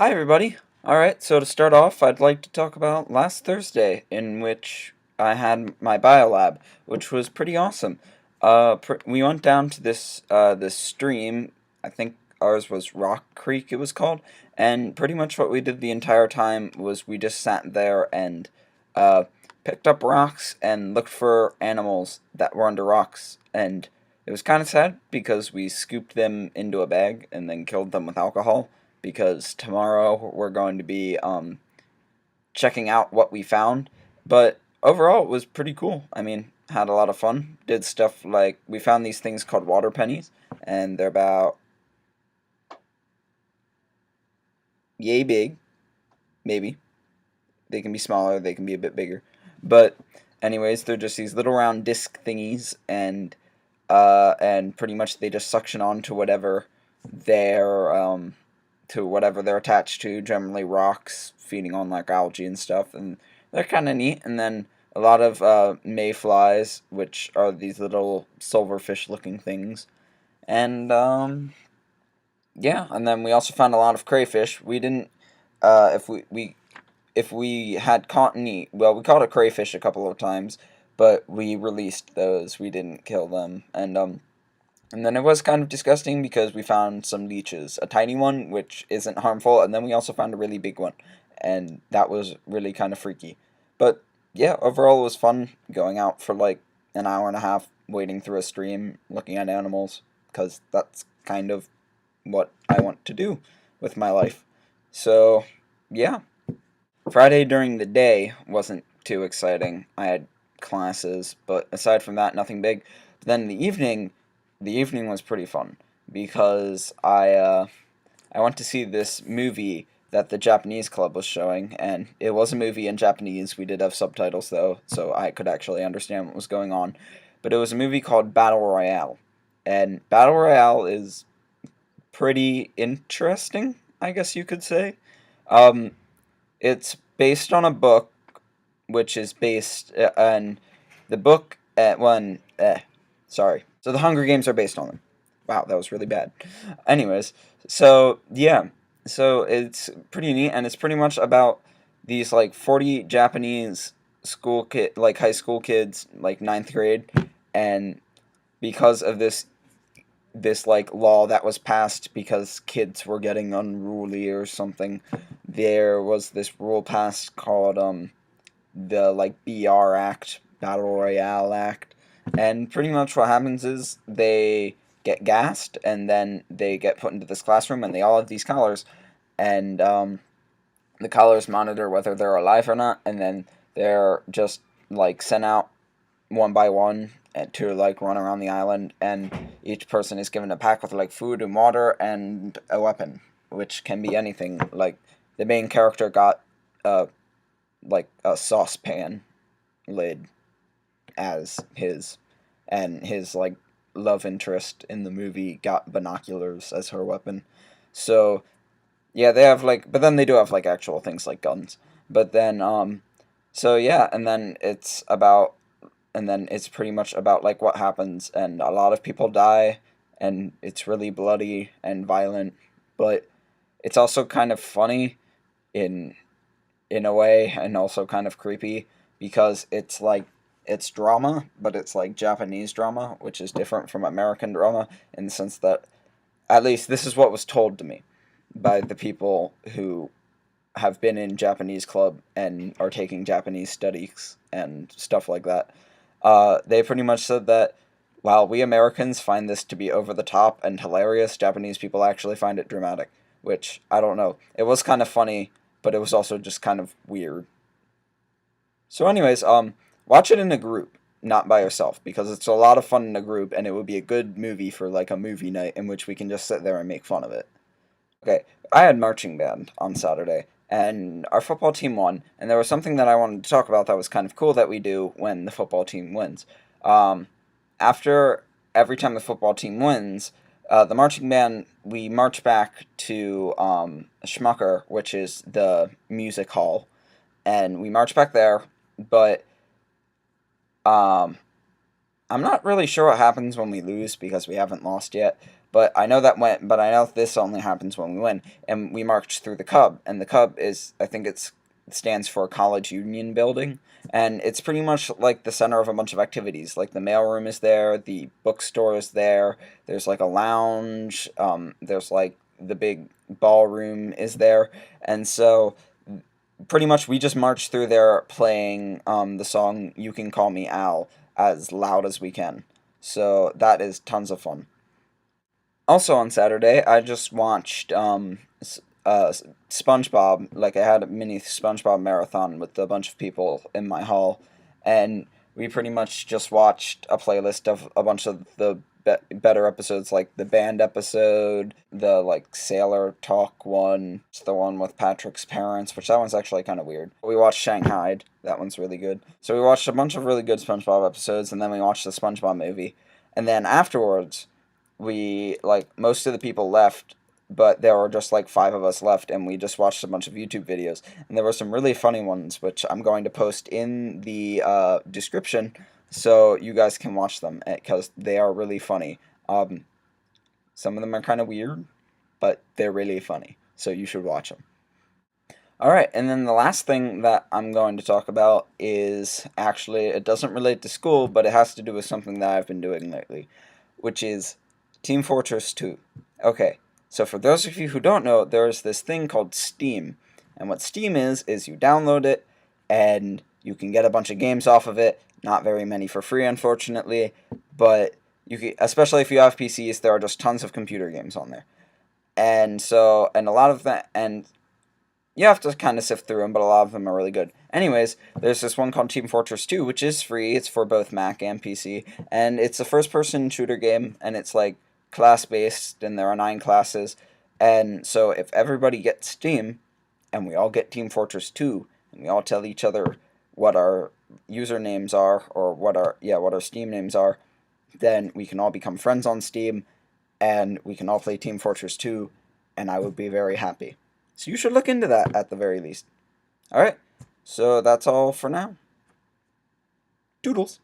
Hi, everybody. Alright, so to start off, I'd like to talk about last Thursday, in which I had my biolab, which was pretty awesome. We went down to this stream. I think ours was Rock Creek, it was called, and pretty much what we did the entire time was we just sat there and uh, picked up rocks and looked for animals that were under rocks, and it was kind of sad because we scooped them into a bag and then killed them with alcohol because tomorrow we're going to be checking out what we found. But overall, it was pretty cool. I mean, had a lot of fun. Did stuff like we found these things called water pennies, and they're about yay big, maybe. They can be smaller, they can be a bit bigger. But anyways, they're just these little round disc thingies, and pretty much they just suction on to whatever they're attached to, generally rocks, feeding on like algae and stuff, and they're kind of neat. And then a lot of mayflies, which are these little silverfish looking things. And yeah, and then we also found a lot of crayfish. We didn't, if we had caught any, well, we caught a crayfish a couple of times, but we released those. We didn't kill them. And then it was kind of disgusting because we found some leeches. A tiny one, which isn't harmful, and then we also found a really big one. And that was really kind of freaky. But yeah, overall it was fun going out for like an hour and a half, wading through a stream, looking at animals, because that's kind of what I want to do with my life. So, yeah. Friday during the day wasn't too exciting. I had classes, but aside from that, nothing big. But then the evening was pretty fun because I went to see this movie that the Japanese club was showing, and it was a movie in Japanese. We did have subtitles though, so I could actually understand what was going on. But it was a movie called Battle Royale, and Battle Royale is pretty interesting, I guess you could say. Um, it's based on a book, which is based on the book. Sorry. So the Hunger Games are based on them. Wow, that was really bad. Anyways, so yeah, so it's pretty neat, and it's pretty much about these like 40 Japanese like high school kids, like ninth grade, and because of this like law that was passed because kids were getting unruly or something, there was this rule passed called the like BR Act, Battle Royale Act, and pretty much what happens is they get gassed and then they get put into this classroom and they all have these collars, and the collars monitor whether they're alive or not, and then they're just like sent out one by one to like run around the island, and each person is given a pack with like food and water and a weapon, which can be anything. Like the main character got uh like a saucepan lid as his, and his like love interest in the movie got binoculars as her weapon. So yeah, they have like, but then they do have like actual things like guns. But then so yeah, and then it's pretty much about like what happens, and a lot of people die, and it's really bloody and violent, but it's also kind of funny in a way, and also kind of creepy because it's like it's drama, but it's like Japanese drama, which is different from American drama in the sense that, at least this is what was told to me by the people who have been in Japanese club and are taking Japanese studies and stuff like that. They pretty much said that while we Americans find this to be over the top and hilarious, Japanese people actually find it dramatic, which I don't know. It was kind of funny, but it was also just kind of weird. So, anyways, watch it in a group, not by yourself, because it's a lot of fun in a group, and it would be a good movie for like a movie night in which we can just sit there and make fun of it. Okay, I had marching band on Saturday, and our football team won. And there was something that I wanted to talk about that was kind of cool that we do when the football team wins. Um, After every time the football team wins, the marching band, we march back to Schmucker, which is the music hall, and we march back there. But um, I'm not really sure what happens when we lose because we haven't lost yet. But I know but I know this only happens when we win. And we marched through the Cub, and the Cub is, I think it stands for College Union Building, and it's pretty much like the center of a bunch of activities. Like the mailroom is there, the bookstore is there. There's like a lounge. There's like the big ballroom is there, and so pretty much we just march through there playing the song "You Can Call Me Al" as loud as we can. So that is tons of fun. Also on Saturday, I just watched SpongeBob. Like I had a mini SpongeBob marathon with a bunch of people in my hall, and we pretty much just watched a playlist of a bunch of the better episodes, like the band episode, the like sailor talk one, it's the one with Patrick's parents, which that one's actually kind of weird. We watched Shanghai. That one's really good. So we watched a bunch of really good SpongeBob episodes, and then we watched the SpongeBob movie, and then afterwards we like most of the people left, but there were just like five of us left, and we just watched a bunch of YouTube videos, and there were some really funny ones which I'm going to post in the description so you guys can watch them because they are really funny. Some of them are kind of weird, but they're really funny, so you should watch them. All right, and then the last thing that I'm going to talk about is actually, it doesn't relate to school, but it has to do with something that I've been doing lately, which is Team Fortress 2. Okay, so for those of you who don't know, there's this thing called Steam. And what Steam is you download it, and you can get a bunch of games off of it. Not very many for free, unfortunately, but you can, especially if you have PCs, there are just tons of computer games on there. And so, and a lot of that, and you have to kind of sift through them, but a lot of them are really good. Anyways, there's this one called Team Fortress 2, which is free. It's for both Mac and PC, and it's a first-person shooter game, and it's like class-based, and there are 9 classes. And so if everybody gets Steam, and we all get Team Fortress 2, and we all tell each other what our usernames are, or what our Steam names are, then we can all become friends on Steam, and we can all play Team Fortress 2, and I would be very happy. So you should look into that at the very least. Alright, so that's all for now. Doodles.